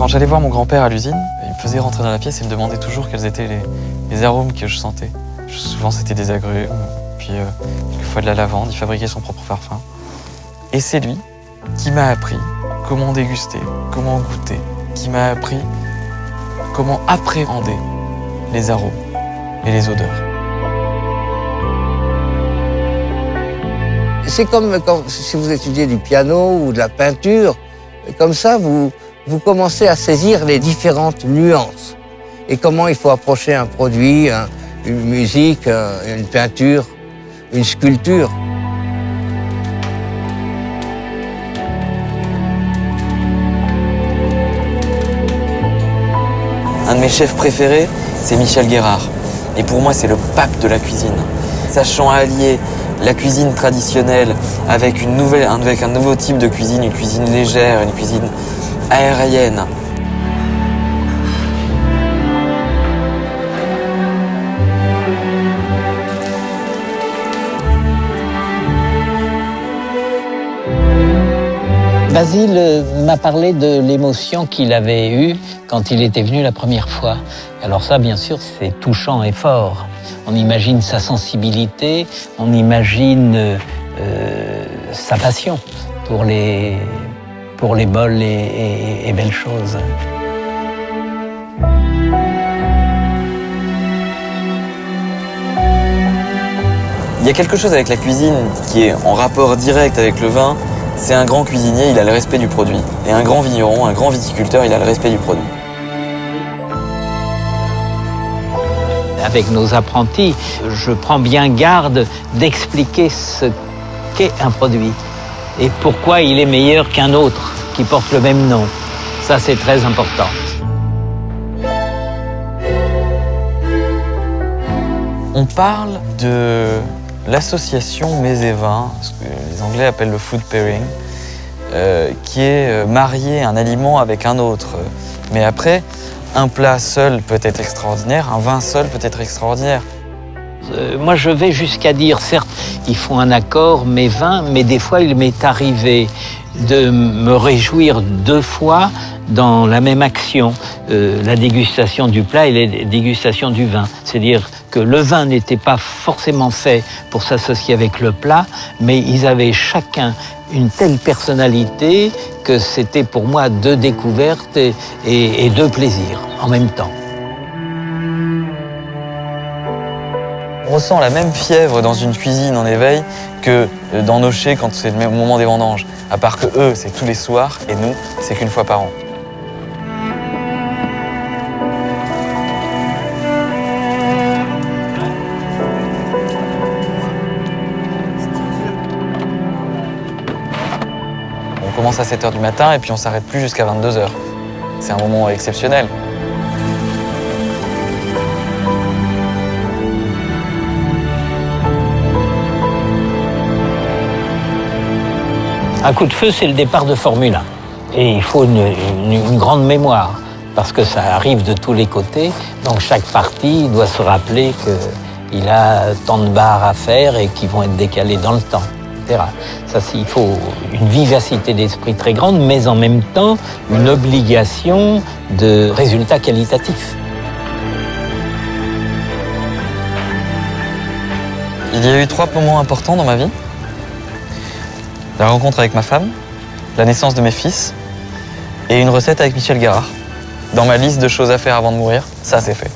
Quand j'allais voir mon grand-père à l'usine, il me faisait rentrer dans la pièce et me demandait toujours quels étaient les arômes que je sentais. Souvent c'était des agrumes, puis quelquefois de la lavande, il fabriquait son propre parfum. Et c'est lui qui m'a appris comment déguster, comment goûter, qui m'a appris comment appréhender les arômes et les odeurs. C'est comme si vous étudiez du piano ou de la peinture, comme ça vous commencez à saisir les différentes nuances et comment il faut approcher un produit, une musique, une peinture, une sculpture. Un de mes chefs préférés, c'est Michel Guérard. Et pour moi, c'est le pape de la cuisine. Sachant allier la cuisine traditionnelle avec un nouveau type de cuisine, une cuisine légère, une cuisine aérienne. Basile m'a parlé de l'émotion qu'il avait eue quand il était venu la première fois. Alors ça, bien sûr, c'est touchant et fort. On imagine sa sensibilité, on imagine sa passion pour les bonnes et belles choses. Il y a quelque chose avec la cuisine qui est en rapport direct avec le vin. C'est un grand cuisinier, il a le respect du produit. Et un grand vigneron, un grand viticulteur, il a le respect du produit. Avec nos apprentis, je prends bien garde d'expliquer ce qu'est un produit et pourquoi il est meilleur qu'un autre qui porte le même nom. Ça, c'est très important. On parle de l'association mets et vins, ce que les Anglais appellent le food pairing, qui est marier un aliment avec un autre. Mais après, un plat seul peut être extraordinaire, un vin seul peut être extraordinaire. Moi, je vais jusqu'à dire, certes, ils font un accord, mes vins, mais des fois, il m'est arrivé de me réjouir deux fois dans la même action, la dégustation du plat et la dégustation du vin. C'est-à-dire que le vin n'était pas forcément fait pour s'associer avec le plat, mais ils avaient chacun une telle personnalité que c'était pour moi deux découvertes et deux plaisirs en même temps. On ressent la même fièvre dans une cuisine en éveil que dans nos chais quand c'est le moment des vendanges. À part que eux, c'est tous les soirs, et nous, c'est qu'une fois par an. On commence à 7 h du matin et puis on s'arrête plus jusqu'à 22 h. C'est un moment exceptionnel. Un coup de feu, c'est le départ de Formule 1. Et il faut une grande mémoire, parce que ça arrive de tous les côtés. Donc chaque partie doit se rappeler qu'il a tant de barres à faire et qui vont être décalées dans le temps, etc. Ça, il faut une vivacité d'esprit très grande, mais en même temps, une obligation de résultats qualitatifs. Il y a eu 3 moments importants dans ma vie. La rencontre avec ma femme, la naissance de mes fils et une recette avec Michel Guérard. Dans ma liste de choses à faire avant de mourir, ça c'est fait.